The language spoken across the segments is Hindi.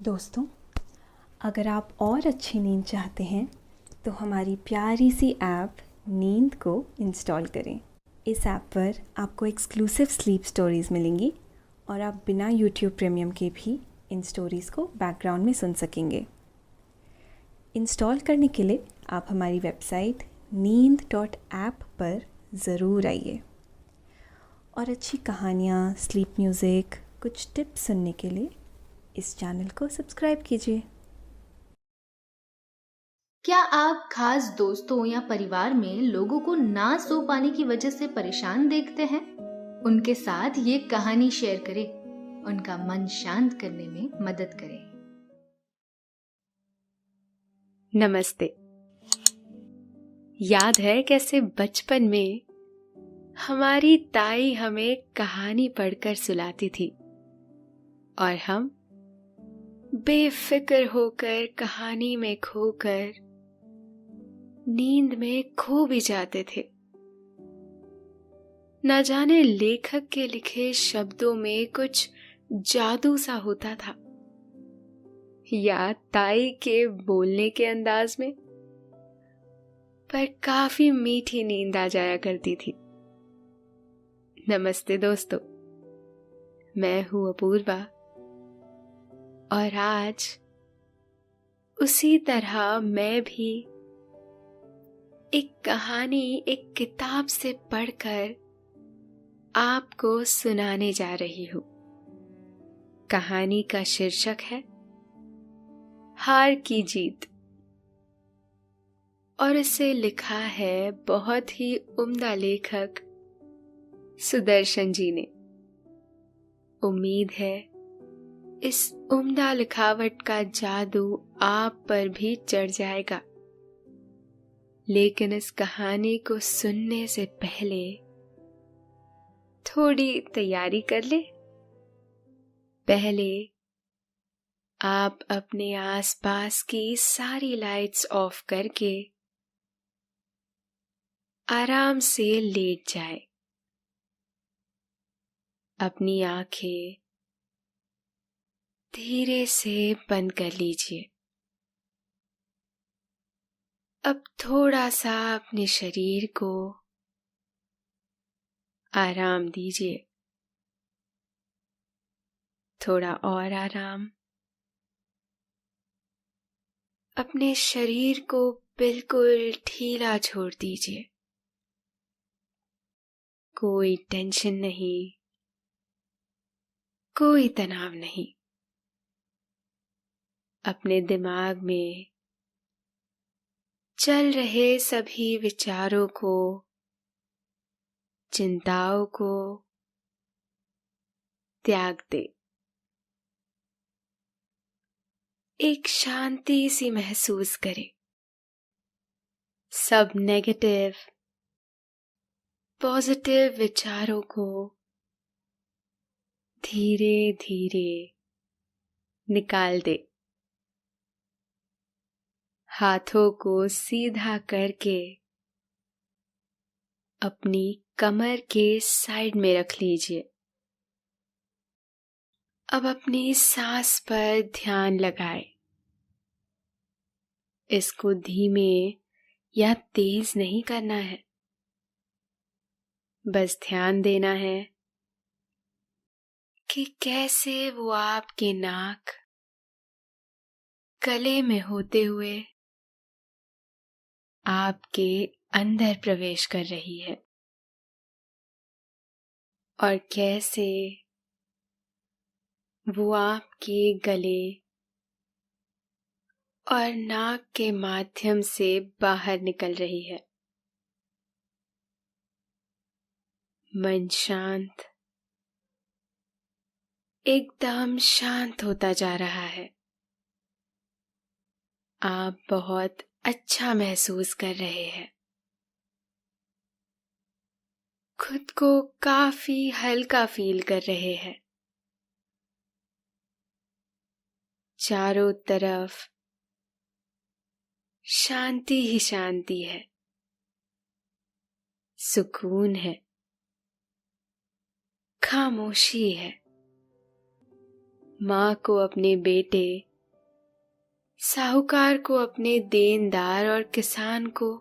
दोस्तों, अगर आप और अच्छी नींद चाहते हैं तो हमारी प्यारी सी ऐप नींद को इंस्टॉल करें। इस ऐप पर आपको एक्सक्लूसिव स्लीप स्टोरीज़ मिलेंगी और आप बिना यूट्यूब प्रीमियम के भी इन स्टोरीज़ को बैकग्राउंड में सुन सकेंगे। इंस्टॉल करने के लिए आप हमारी वेबसाइट neend.app पर ज़रूर आइए और अच्छी कहानियाँ, स्लीप म्यूज़िक, कुछ टिप्स सुनने के लिए इस चैनल को सब्सक्राइब कीजिए। क्या आप खास दोस्तों या परिवार में लोगों को ना सो पाने की वजह से परेशान देखते हैं? उनके साथ ये कहानी शेयर करें, उनका मन शांत करने में मदद करें। नमस्ते। याद है कैसे बचपन में हमारी ताई हमें कहानी पढ़कर सुलाती थी और हम बेफिक्र होकर कहानी में खोकर नींद में खो भी जाते थे। न जाने लेखक के लिखे शब्दों में कुछ जादू सा होता था या ताई के बोलने के अंदाज में, पर काफी मीठी नींद आ जाया करती थी। नमस्ते दोस्तों, मैं हूं अपूर्वा और आज उसी तरह मैं भी एक कहानी एक किताब से पढ़कर आपको सुनाने जा रही हूं। कहानी का शीर्षक है हार की जीत और इसे लिखा है बहुत ही उम्दा लेखक सुदर्शन जी ने। उम्मीद है इस उम्दा लिखावट का जादू आप पर भी चढ़ जाएगा। लेकिन इस कहानी को सुनने से पहले थोड़ी तैयारी कर ले। पहले आप अपने आसपास की सारी लाइट्स ऑफ करके आराम से लेट जाए। अपनी आंखें धीरे से बंद कर लीजिए। अब थोड़ा सा अपने शरीर को आराम दीजिए। थोड़ा और आराम। अपने शरीर को बिल्कुल ढीला छोड़ दीजिए। कोई टेंशन नहीं, कोई तनाव नहीं। अपने दिमाग में चल रहे सभी विचारों को, चिंताओं को त्याग दे। एक शांति सी महसूस करें। सब नेगेटिव, पॉजिटिव विचारों को धीरे धीरे निकाल दे। हाथों को सीधा करके अपनी कमर के साइड में रख लीजिए। अब अपनी सांस पर ध्यान लगाएं। इसको धीमे या तेज नहीं करना है, बस ध्यान देना है कि कैसे वो आपके नाक, गले में होते हुए आपके अंदर प्रवेश कर रही है और कैसे वो आपके गले और नाक के माध्यम से बाहर निकल रही है। मन शांत, एकदम शांत होता जा रहा है। आप बहुत अच्छा महसूस कर रहे हैं। खुद को काफी हल्का फील कर रहे हैं। चारों तरफ शांति ही शांति है, सुकून है, खामोशी है। माँ को अपने बेटे साहूकार को अपने देनदार और किसान को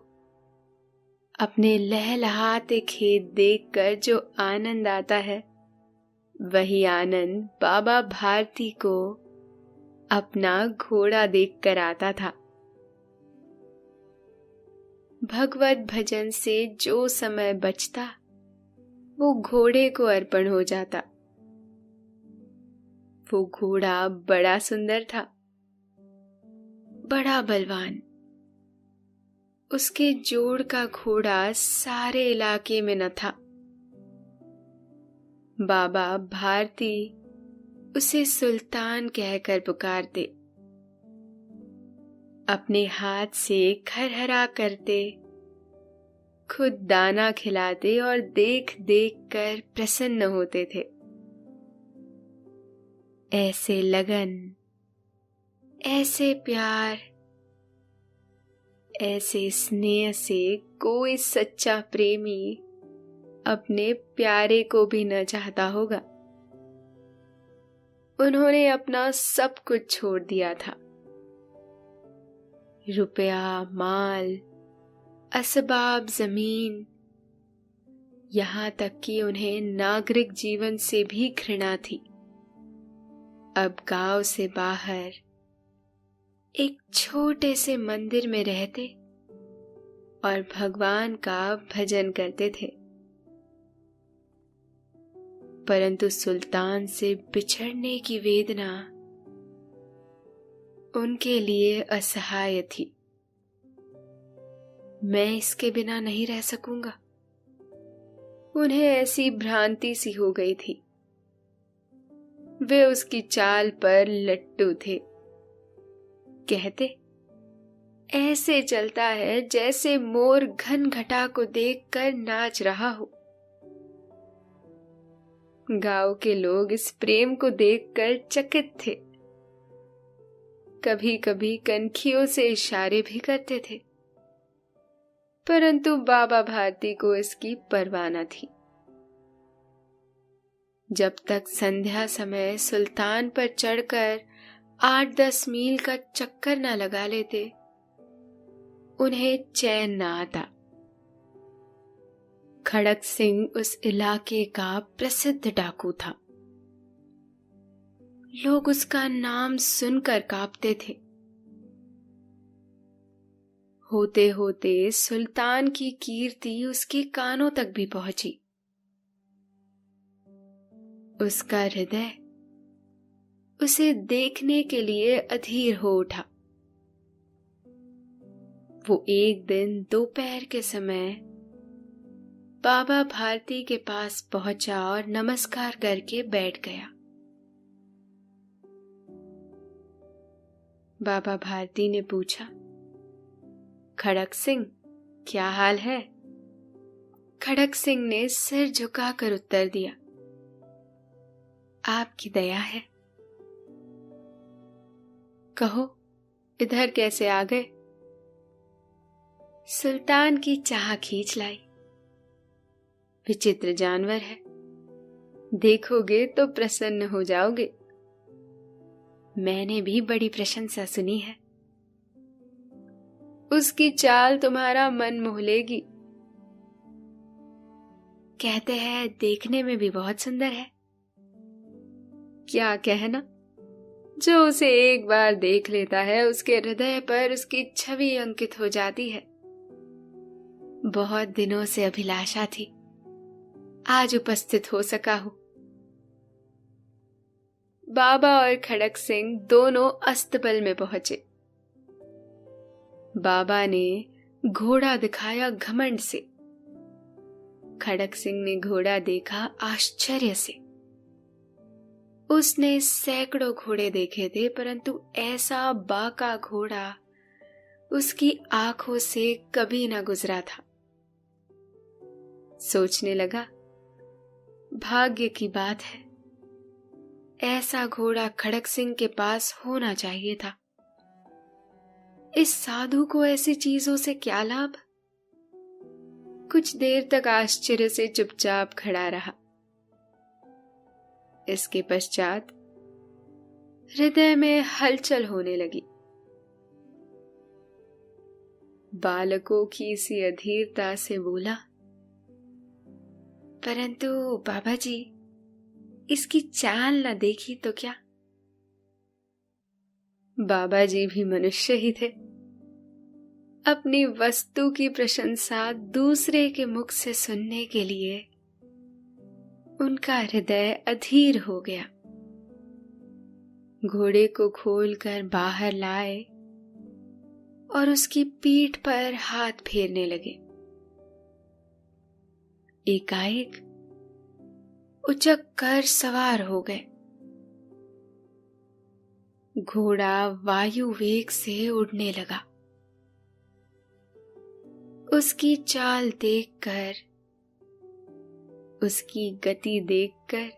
अपने लहलहाते खेत देखकर जो आनंद आता है, वही आनंद बाबा भारती को अपना घोड़ा देखकर आता था। भगवत भजन से जो समय बचता वो घोड़े को अर्पण हो जाता। वो घोड़ा बड़ा सुंदर था, बड़ा बलवान। उसके जोड़ का घोड़ा सारे इलाके में न था। बाबा भारती उसे सुल्तान कहकर पुकारते। अपने हाथ से खरहरा करते, खुद दाना खिलाते और देख देख कर प्रसन्न होते थे। ऐसे लगन, ऐसे प्यार, ऐसे स्नेह से कोई सच्चा प्रेमी अपने प्यारे को भी न चाहता होगा। उन्होंने अपना सब कुछ छोड़ दिया था। रुपया, माल, असबाब, जमीन, यहां तक कि उन्हें नागरिक जीवन से भी घृणा थी। अब गांव से बाहर एक छोटे से मंदिर में रहते और भगवान का भजन करते थे। परंतु सुल्तान से बिछड़ने की वेदना उनके लिए असहाय थी। मैं इसके बिना नहीं रह सकूंगा। उन्हें ऐसी भ्रांति सी हो गई थी। वे उसकी चाल पर लट्टू थे। कहते, ऐसे चलता है जैसे मोर घन घटा को देखकर नाच रहा हो। गांव के लोग इस प्रेम को देखकर चकित थे। कभी कभी कनखियों से इशारे भी करते थे, परंतु बाबा भारती को इसकी परवाह न थी। जब तक संध्या समय सुल्तान पर चढ़कर 8-10 मील का चक्कर न लगा लेते, उन्हें चैन न आता। खड़क सिंह उस इलाके का प्रसिद्ध डाकू था। लोग उसका नाम सुनकर कांपते थे। होते होते सुल्तान की कीर्ति उसके कानों तक भी पहुंची। उसका हृदय उसे देखने के लिए अधीर हो उठा। वो एक दिन दोपहर के समय बाबा भारती के पास पहुंचा और नमस्कार करके बैठ गया। बाबा भारती ने पूछा, खड़क सिंह, क्या हाल है? खड़क सिंह ने सिर झुकाकर उत्तर दिया, आपकी दया है। कहो, इधर कैसे आ गए? सुल्तान की चाह खींच लाई। विचित्र जानवर है, देखोगे तो प्रसन्न हो जाओगे। मैंने भी बड़ी प्रशंसा सुनी है। उसकी चाल तुम्हारा मन मोह लेगी। कहते हैं देखने में भी बहुत सुंदर है। क्या कहना, जो उसे एक बार देख लेता है उसके हृदय पर उसकी छवि अंकित हो जाती है। बहुत दिनों से अभिलाषा थी, आज उपस्थित हो सका हूं। बाबा और खड़क सिंह दोनों अस्तबल में पहुंचे। बाबा ने घोड़ा दिखाया घमंड से। खड़क सिंह ने घोड़ा देखा आश्चर्य से। उसने सैकड़ों घोड़े देखे थे, परंतु ऐसा बाका घोड़ा उसकी आंखों से कभी ना गुजरा था। सोचने लगा, भाग्य की बात है, ऐसा घोड़ा खड़क सिंह के पास होना चाहिए था। इस साधु को ऐसी चीजों से क्या लाभ? कुछ देर तक आश्चर्य से चुपचाप खड़ा रहा। इसके पश्चात हृदय में हलचल होने लगी। बालकों की सी अधीरता से बोला, परंतु बाबा जी, इसकी चाल न देखी तो क्या। बाबा जी भी मनुष्य ही थे। अपनी वस्तु की प्रशंसा दूसरे के मुख से सुनने के लिए उनका हृदय अधीर हो गया। घोड़े को खोलकर बाहर लाए और उसकी पीठ पर हाथ फेरने लगे। एकाएक उचक कर सवार हो गए। घोड़ा वायु वेग से उड़ने लगा। उसकी चाल देखकर, उसकी गति देखकर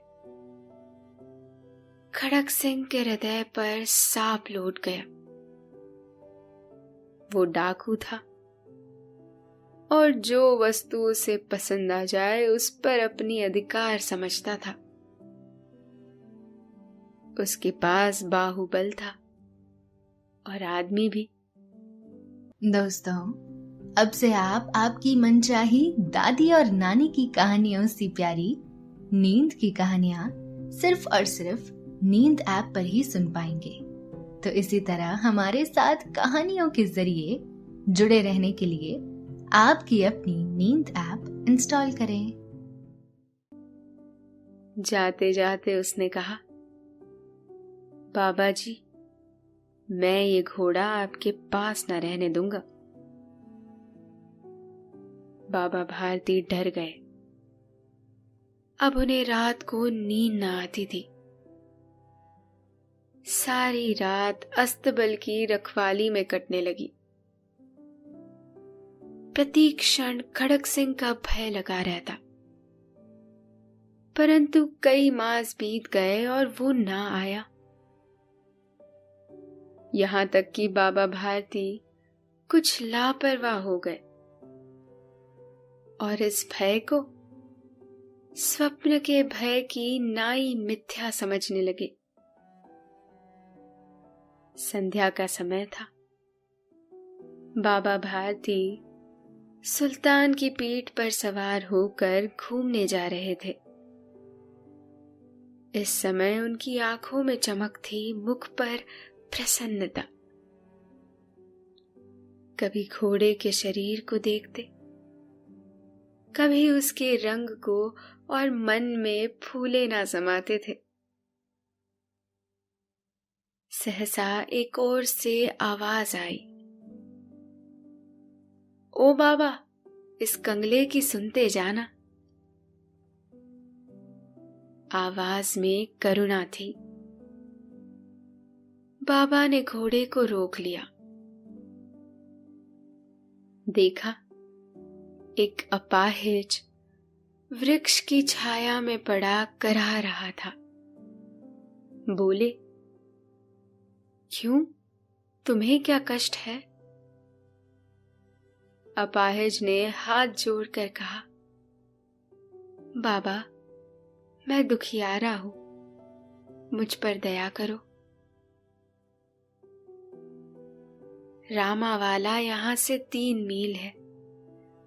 खड़क सिंह के हृदय पर सांप लौट गया। वो डाकू था और जो वस्तु उसे पसंद आ जाए उस पर अपनी अधिकार समझता था। उसके पास बाहुबल था और आदमी भी। दोस्तों, अब से आप आपकी मनचाही दादी और नानी की कहानियों से प्यारी नींद की कहानियां सिर्फ और सिर्फ नींद ऐप पर ही सुन पाएंगे। तो इसी तरह हमारे साथ कहानियों के जरिए जुड़े रहने के लिए आपकी अपनी नींद ऐप इंस्टॉल करें। जाते जाते उसने कहा, बाबा जी, मैं ये घोड़ा आपके पास न रहने दूंगा। बाबा भारती डर गए। अब उन्हें रात को नींद न आती थी। सारी रात अस्तबल की रखवाली में कटने लगी। प्रति क्षण खड़क सिंह का भय लगा रहता, परंतु कई मास बीत गए और वो ना आया। यहां तक कि बाबा भारती कुछ लापरवाह हो गए और इस भय को स्वप्न के भय की नाई मिथ्या समझने लगे। संध्या का समय था। बाबा भारती सुल्तान की पीठ पर सवार होकर घूमने जा रहे थे। इस समय उनकी आंखों में चमक थी, मुख पर प्रसन्नता। कभी घोड़े के शरीर को देखते, कभी उसके रंग को, और मन में फूले ना समाते थे। सहसा एक ओर से आवाज आई, ओ बाबा, इस कंगले की सुनते जाना। आवाज में करुणा थी। बाबा ने घोड़े को रोक लिया। देखा, एक अपाहिज वृक्ष की छाया में पड़ा कराह रहा था। बोले, क्यों, तुम्हें क्या कष्ट है? अपाहिज ने हाथ जोड़कर कहा, बाबा, मैं दुखियारा हूं, मुझ पर दया करो। रामावाला यहां से 3 मील है,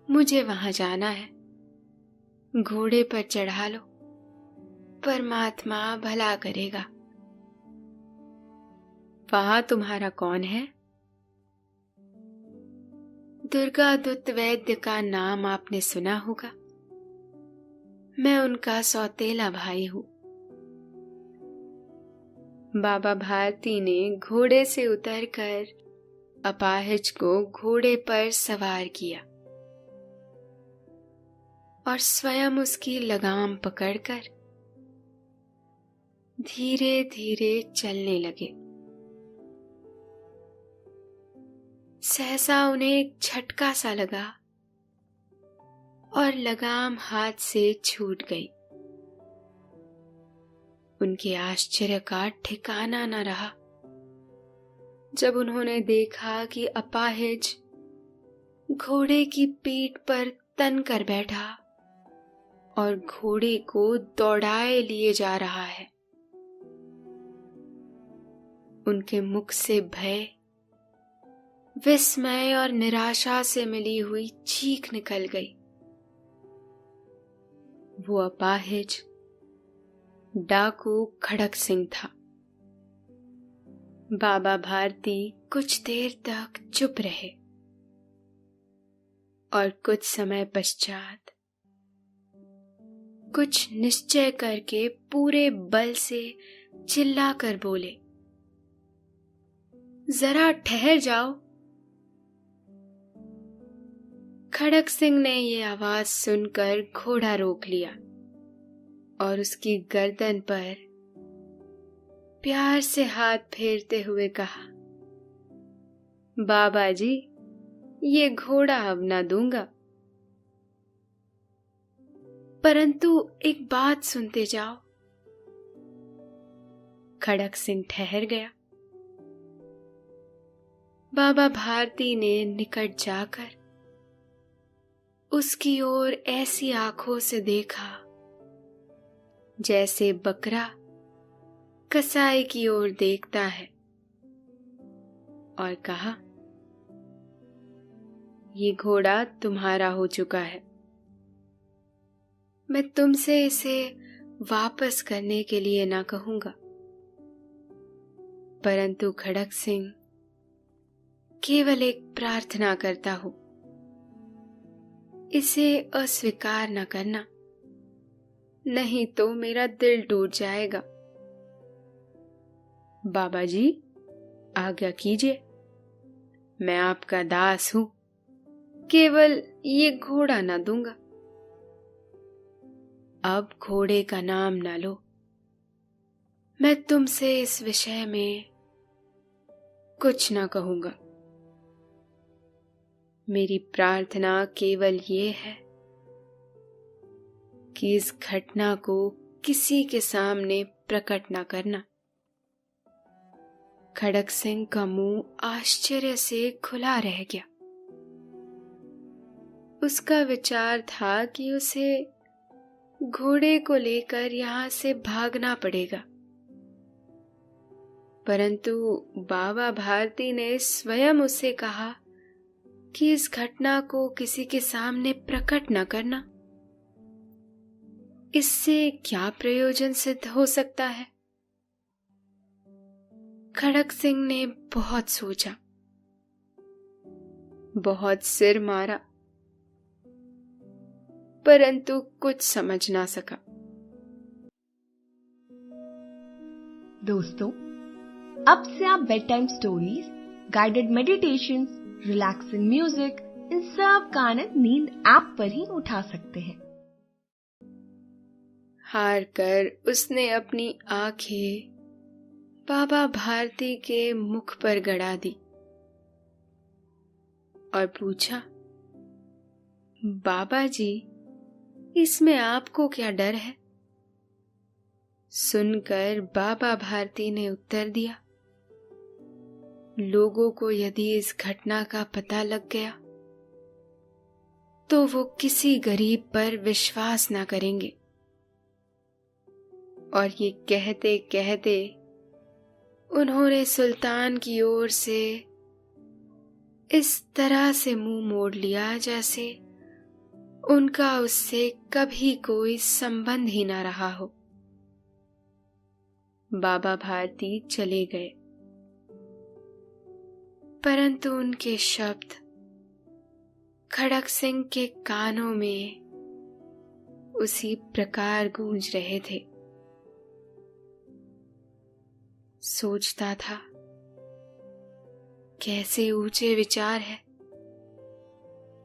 मुझे वहां जाना है। घोड़े पर चढ़ा लो, परमात्मा भला करेगा। वहां तुम्हारा कौन है? दुर्गा दुत्त वैद्य का नाम आपने सुना होगा। मैं उनका सौतेला भाई हूं। बाबा भारती ने घोड़े से उतरकर अपाहिज को घोड़े पर सवार किया और स्वयं उसकी लगाम पकड़कर धीरे धीरे चलने लगे। सहसा उन्हें एक झटका सा लगा और लगाम हाथ से छूट गई। उनके आश्चर्य का ठिकाना न रहा जब उन्होंने देखा कि अपाहिज घोड़े की पीठ पर तन कर बैठा और घोड़े को दौड़ाए लिए जा रहा है। उनके मुख से भय, विस्मय और निराशा से मिली हुई चीख निकल गई। वो अपाहिज डाकू खड़क सिंह था। बाबा भारती कुछ देर तक चुप रहे और कुछ समय पश्चात कुछ निश्चय करके पूरे बल से चिल्लाकर बोले, जरा ठहर जाओ। खड़क सिंह ने ये आवाज सुनकर घोड़ा रोक लिया और उसकी गर्दन पर प्यार से हाथ फेरते हुए कहा, बाबा जी, ये घोड़ा अब ना दूंगा, परंतु एक बात सुनते जाओ। खड़क सिंह ठहर गया। बाबा भारती ने निकट जाकर उसकी ओर ऐसी आंखों से देखा जैसे बकरा कसाई की ओर देखता है और कहा, ये घोड़ा तुम्हारा हो चुका है। मैं तुमसे इसे वापस करने के लिए ना कहूंगा, परंतु खड़क सिंह केवल एक प्रार्थना करता हूं, इसे अस्वीकार न करना, नहीं तो मेरा दिल टूट जाएगा। बाबा जी, आज्ञा कीजिए, मैं आपका दास हूं, केवल ये घोड़ा ना दूंगा। अब घोड़े का नाम ना लो, मैं तुमसे इस विषय में कुछ ना कहूंगा। मेरी प्रार्थना केवल ये है कि इस घटना को किसी के सामने प्रकट ना करना। खड़क सिंह का मुंह आश्चर्य से खुला रह गया। उसका विचार था कि उसे घोड़े को लेकर यहां से भागना पड़ेगा, परंतु बाबा भारती ने स्वयं उसे कहा कि इस घटना को किसी के सामने प्रकट न करना। इससे क्या प्रयोजन सिद्ध हो सकता है? खड़क सिंह ने बहुत सोचा, बहुत सिर मारा, परंतु कुछ समझ ना सका। दोस्तों, अब से आप bedtime stories, guided meditations, relaxing music, इन सब का आनंद नींद ऐप पर ही उठा सकते हैं। हार कर उसने अपनी आंखें बाबा भारती के मुख पर गड़ा दी और पूछा, बाबा जी, इसमें आपको क्या डर है? सुनकर बाबा भारती ने उत्तर दिया, लोगों को यदि इस घटना का पता लग गया तो वो किसी गरीब पर विश्वास ना करेंगे। और ये कहते कहते उन्होंने सुल्तान की ओर से इस तरह से मुंह मोड़ लिया जैसे उनका उससे कभी कोई संबंध ही ना रहा हो। बाबा भारती चले गए, परंतु उनके शब्द खड़क सिंह के कानों में उसी प्रकार गूंज रहे थे। सोचता था, कैसे ऊंचे विचार है,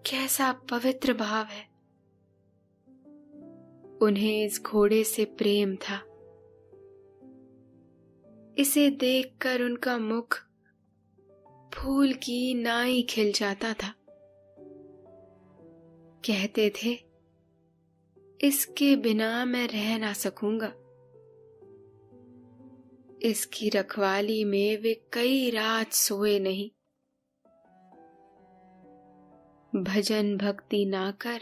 कैसा पवित्र भाव है। उन्हें इस घोड़े से प्रेम था। इसे देखकर उनका मुख फूल की नाई खिल जाता था। कहते थे, इसके बिना मैं रह ना सकूंगा। इसकी रखवाली में वे कई रात सोए नहीं। भजन भक्ति ना कर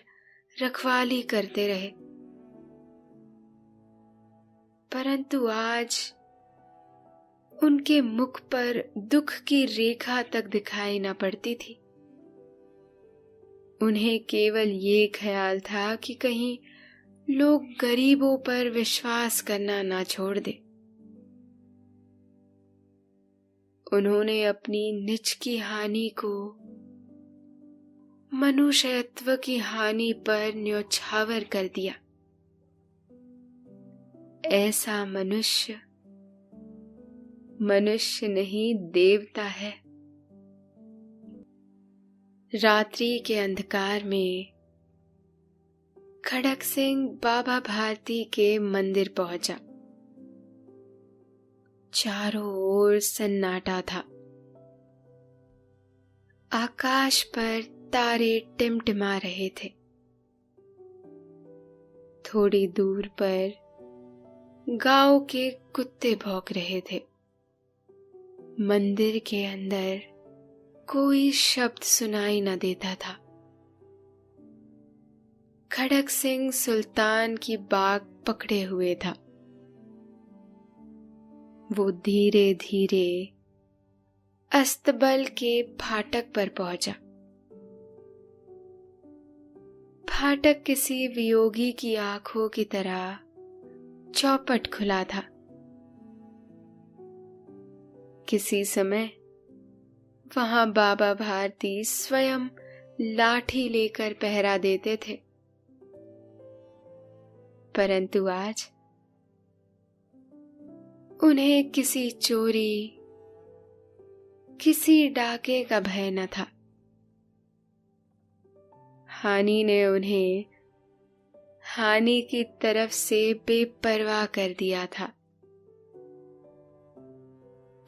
रखवाली करते रहे, परंतु आज उनके मुख पर दुख की रेखा तक दिखाई न पड़ती थी। उन्हें केवल ये ख्याल था कि कहीं लोग गरीबों पर विश्वास करना ना छोड़ दे। उन्होंने अपनी निज की हानि को मनुष्यत्व की हानि पर न्योछावर कर दिया। ऐसा मनुष्य नहीं देवता है। रात्रि के अंधकार में खड़क सिंह बाबा भारती के मंदिर पहुंचा। चारों ओर सन्नाटा था। आकाश पर तारे टिमटिमा रहे थे। थोड़ी दूर पर गांव के कुत्ते भौंक रहे थे। मंदिर के अंदर कोई शब्द सुनाई न देता था। खड़क सिंह सुल्तान की बाग पकड़े हुए था। वो धीरे धीरे अस्तबल के फाटक पर पहुंचा। फाटक किसी वियोगी की आंखों की तरह चौपट खुला था। किसी समय वहां बाबा भारती स्वयं लाठी लेकर पहरा देते थे, परंतु आज उन्हें किसी चोरी, किसी डाके का भय न था। हानि ने उन्हें हानि की तरफ से बेपरवाह कर दिया था।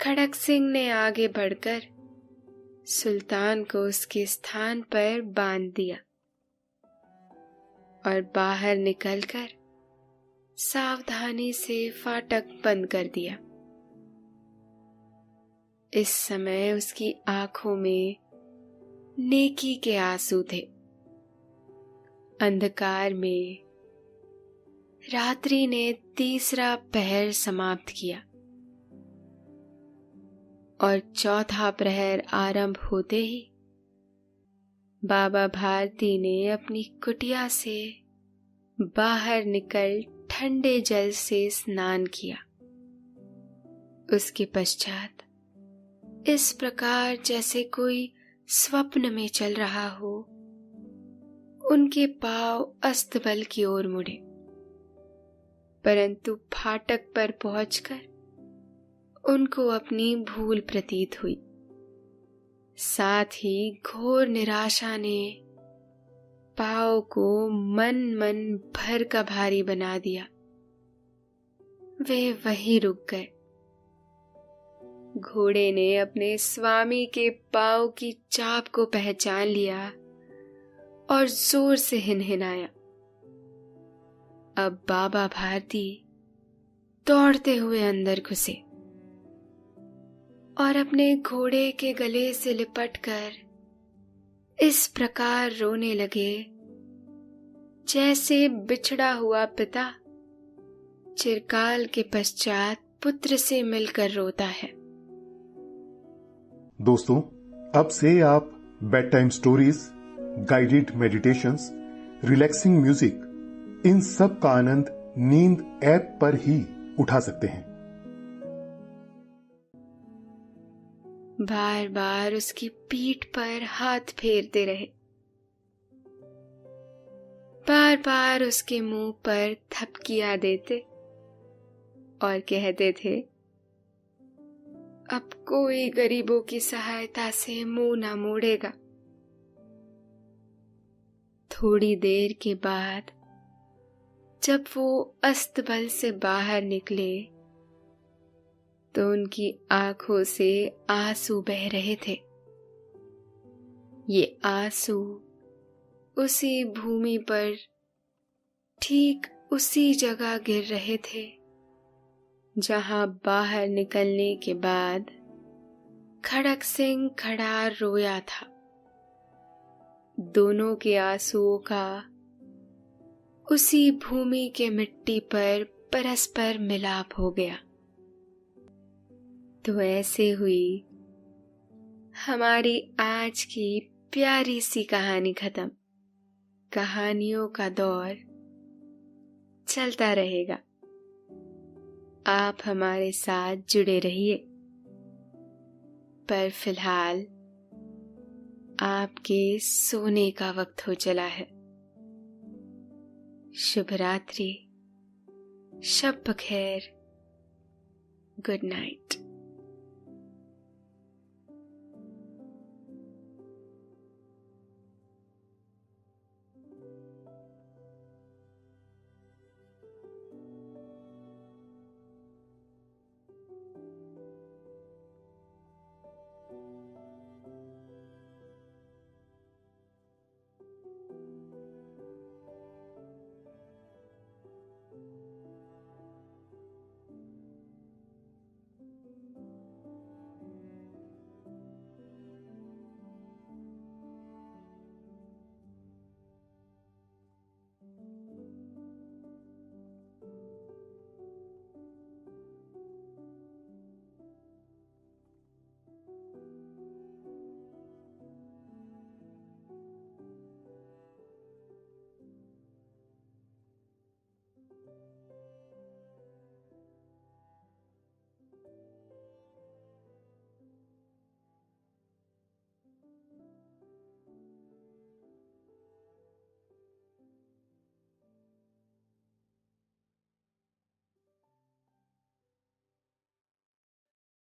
खड़क सिंह ने आगे बढ़कर सुल्तान को उसके स्थान पर बांध दिया और बाहर निकलकर सावधानी से फाटक बंद कर दिया। इस समय उसकी आंखों में नेकी के आंसू थे। अंधकार में रात्रि ने तीसरा पहर समाप्त किया और चौथा प्रहर आरंभ होते ही बाबा भारती ने अपनी कुटिया से बाहर निकल ठंडे जल से स्नान किया। उसके पश्चात इस प्रकार जैसे कोई स्वप्न में चल रहा हो, उनके पांव अस्तबल की ओर मुड़े, परंतु फाटक पर पहुंचकर उनको अपनी भूल प्रतीत हुई। साथ ही घोर निराशा ने पांव को मन भर का भारी बना दिया। वे वहीं रुक गए। घोड़े ने अपने स्वामी के पांव की चाप को पहचान लिया और जोर से हिनहिनाया। अब बाबा भारती दौड़ते हुए अंदर घुसे और अपने घोड़े के गले से लिपटकर इस प्रकार रोने लगे जैसे बिछड़ा हुआ पिता चिरकाल के पश्चात पुत्र से मिलकर रोता है। दोस्तों, अब से आप bedtime stories, guided meditations, relaxing music, इन सब का आनंद नींद ऐप पर ही उठा सकते हैं। बार बार उसकी पीठ पर हाथ फेरते रहे। बार बार उसके मुंह पर थपकियां देते और कहते थे, अब कोई गरीबों की सहायता से मुंह ना मोड़ेगा। थोड़ी देर के बाद जब वो अस्तबल से बाहर निकले तो उनकी आंखों से आंसू बह रहे थे। ये आंसू उसी भूमि पर ठीक उसी जगह गिर रहे थे जहां बाहर निकलने के बाद खड़क सिंह खड़ा रोया था। दोनों के आंसुओं का उसी भूमि के मिट्टी पर परस्पर मिलाप हो गया। तो ऐसे हुई हमारी आज की प्यारी सी कहानी खत्म। कहानियों का दौर चलता रहेगा। आप हमारे साथ जुड़े रहिए। पर फिलहाल आपके सोने का वक्त हो चला है। शुभ रात्रि, शब बखैर, गुड नाइट।